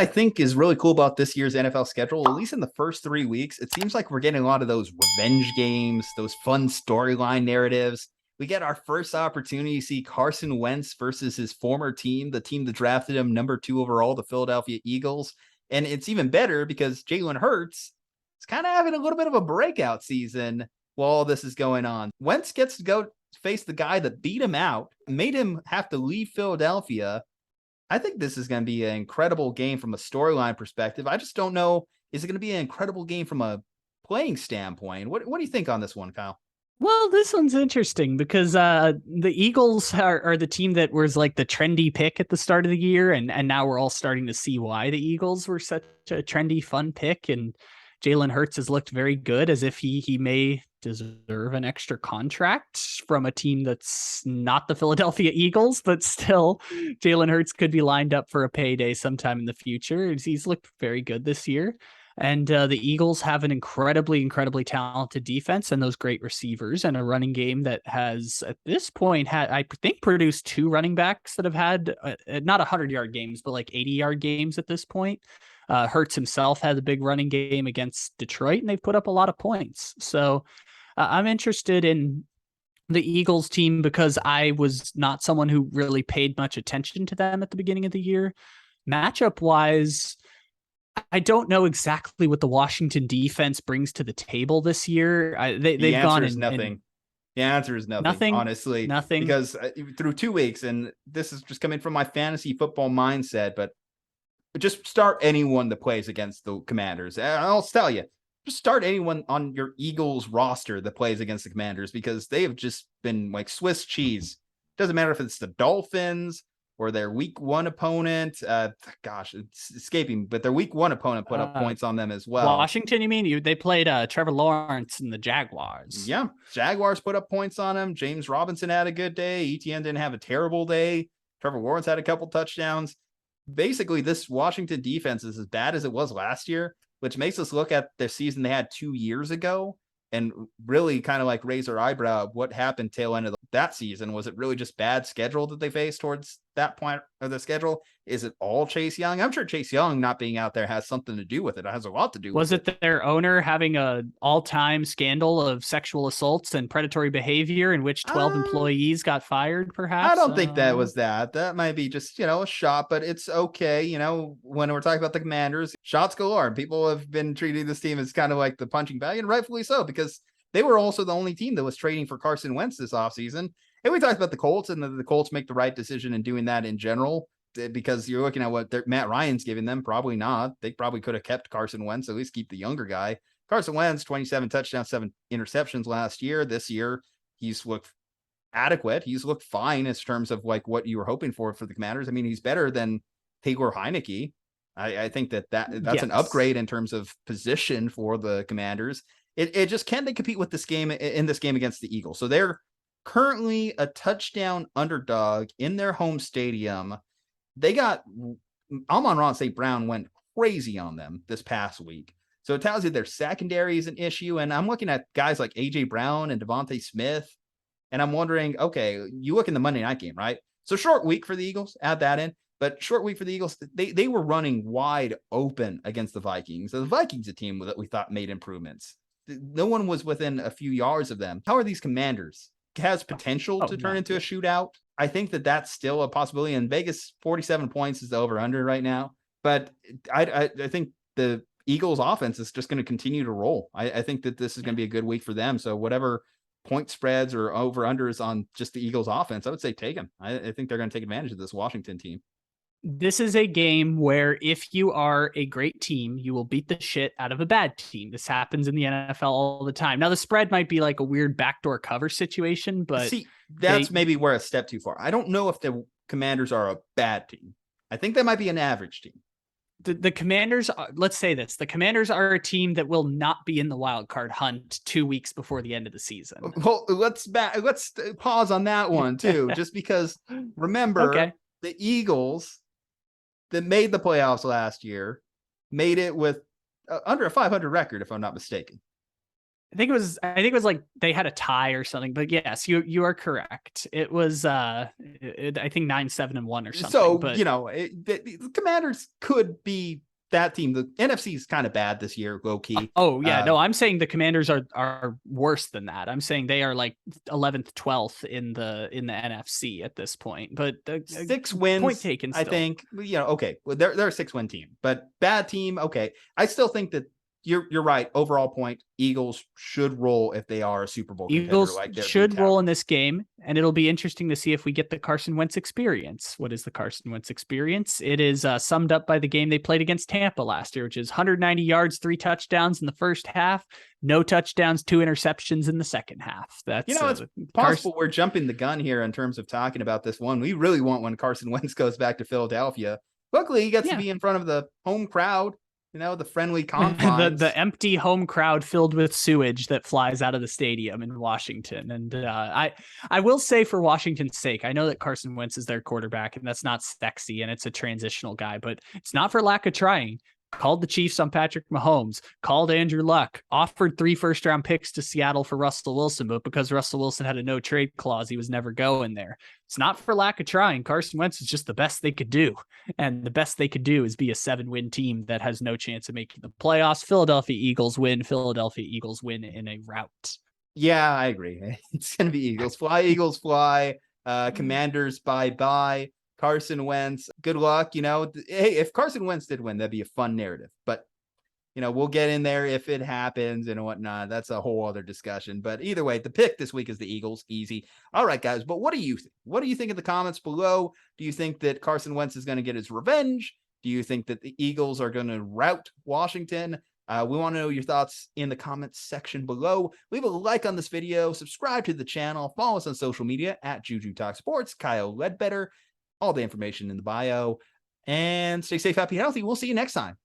I think is really cool about this year's NFL schedule, at least in the first 3 weeks, it seems like we're getting a lot of those revenge games, those fun storyline narratives. We get our first opportunity to see Carson Wentz versus his former team, the team that drafted him number 2 overall, the Philadelphia Eagles. And it's even better because Jalen Hurts is kind of having a little bit of a breakout season while all this is going on. Wentz gets to go face the guy that beat him out, made him have to leave Philadelphia. I think this is going to be an incredible game from a storyline perspective. I just don't know. Is it going to be an incredible game from a playing standpoint? What do you think on this one, Kyle? Well, this one's interesting because the Eagles are the team that was like the trendy pick at the start of the year, and now we're all starting to see why the Eagles were such a trendy, fun pick. And Jalen Hurts has looked very good, as if he may deserve an extra contract from a team that's not the Philadelphia Eagles, but still, Jalen Hurts could be lined up for a payday sometime in the future. He's looked very good this year. And the Eagles have an incredibly, incredibly talented defense and those great receivers and a running game that has, at this point, I think, produced 2 running backs that have had not 100-yard games, but like 80-yard games at this point. Hurts himself had a big running game against Detroit, and they've put up a lot of points. So I'm interested in the Eagles team because I was not someone who really paid much attention to them at the beginning of the year. Matchup wise, I don't know exactly what the Washington defense brings to the table this year. They've gone in Nothing. The answer is nothing, honestly, nothing. Because through 2 weeks, and this is just coming from my fantasy football mindset, but just start anyone that plays against the Commanders. And I'll tell you, just start anyone on your Eagles roster that plays against the Commanders because they have just been like Swiss cheese. Doesn't matter if it's the Dolphins or their week 1 opponent. Gosh, it's escaping, but their week 1 opponent put up points on them as well. Washington, you mean? They played Trevor Lawrence and the Jaguars. Yeah, Jaguars put up points on him. James Robinson had a good day. ETN didn't have a terrible day. Trevor Lawrence had a couple touchdowns. Basically, this Washington defense is as bad as it was last year, which makes us look at the season they had 2 years ago and really kind of like raise our eyebrow of what happened tail end of that season. Was it really just bad schedule that they faced towards that point of the schedule? Is it all Chase Young? I'm sure Chase Young not being out there has something to do with it. It has a lot to do with it. Was it their owner having a all-time scandal of sexual assaults and predatory behavior in which 12 employees got fired, perhaps? I don't think that was that. That might be just, a shot, but it's okay. When we're talking about the Commanders, shots galore. People have been treating this team as kind of like the punching bag, and rightfully so, because they were also the only team that was trading for Carson Wentz this offseason. And we talked about the Colts, and the Colts make the right decision in doing that in general, because you're looking at what Matt Ryan's giving them. Probably not. They probably could have kept Carson Wentz, at least keep the younger guy. Carson Wentz, 27 touchdowns, 7 interceptions last year. This year, he's looked adequate. He's looked fine in terms of like what you were hoping for the Commanders. I mean, he's better than Taylor Heineke. I think that's yes, an upgrade in terms of position for the Commanders. It just, can they compete with this game in this game against the Eagles? So they're currently a touchdown underdog in their home stadium. They got Amon-Ra St. Brown went crazy on them this past week. So it tells you their secondary is an issue. And I'm looking at guys like A.J. Brown and Devontae Smith, and I'm wondering, okay, you look in the Monday night game, right? So short week for the Eagles, add that in. But short week for the Eagles, they were running wide open against the Vikings. So the Vikings, a team that we thought made improvements. No one was within a few yards of them. How are these Commanders? Has potential to turn into a shootout. I think that's still a possibility. And Vegas, 47 points is the over-under right now. But I think the Eagles offense is just going to continue to roll. I think that this is going to be a good week for them. So whatever point spreads or over-unders on just the Eagles offense, I would say take them. I think they're going to take advantage of this Washington team. This is a game where if you are a great team, you will beat the shit out of a bad team. This happens in the NFL all the time. Now, the spread might be like a weird backdoor cover situation, but see, that's maybe where a step too far. I don't know if the Commanders are a bad team. I think they might be an average team. The Commanders, let's say this, the Commanders are a team that will not be in the wild card hunt 2 weeks before the end of the season. Well, let's pause on that one too, just because remember the Eagles that made the playoffs last year made it with under a 500 record, if I'm not mistaken. I think it was like they had a tie or something, but yes, you are correct. It was I think 9-7-1 or something. So, But the Commanders could be that team. The NFC is kind of bad this year, low key. oh yeah, no, I'm saying the Commanders are worse than that. I'm saying they are like 11th, 12th in the NFC at this point. But 6 wins, point taken. Still. I think. Okay, well, they're a 6-win team, but bad team. Okay, I still think that you're right. Overall point, Eagles should roll if they are a Super Bowl contender. Eagles Like should roll in this game, and it'll be interesting to see if we get the Carson Wentz experience. What is the Carson Wentz experience? It is summed up by the game they played against Tampa last year, which is 190 yards, 3 touchdowns in the first half, no touchdowns, 2 interceptions in the second half. That's it's possible we're jumping the gun here in terms of talking about this one. We really want when Carson Wentz goes back to Philadelphia. Luckily, he gets to be in front of the home crowd. The friendly confines. the empty home crowd filled with sewage that flies out of the stadium in Washington. And I will say, for Washington's sake, I know that Carson Wentz is their quarterback, and that's not sexy, and it's a transitional guy, but it's not for lack of trying. Called the Chiefs on Patrick Mahomes, called Andrew Luck, offered 3 first-round picks to Seattle for Russell Wilson, but because Russell Wilson had a no-trade clause, he was never going there. It's not for lack of trying. Carson Wentz is just the best they could do, and the best they could do is be a 7-win team that has no chance of making the playoffs. Philadelphia Eagles win. Philadelphia Eagles win in a rout. Yeah, I agree. It's going to be Eagles fly. Eagles fly. Commanders bye-bye. Carson Wentz, good luck. Hey, if Carson Wentz did win, that'd be a fun narrative. But, we'll get in there if it happens and whatnot. That's a whole other discussion. But either way, the pick this week is the Eagles. Easy. All right, guys. But what do you think? What do you think in the comments below? Do you think that Carson Wentz is going to get his revenge? Do you think that the Eagles are going to rout Washington? We want to know your thoughts in the comments section below. Leave a like on this video. Subscribe to the channel. Follow us on social media at Juju Talk Sports. Kyle Ledbetter. All the information in the bio. And stay safe, happy, healthy. We'll see you next time.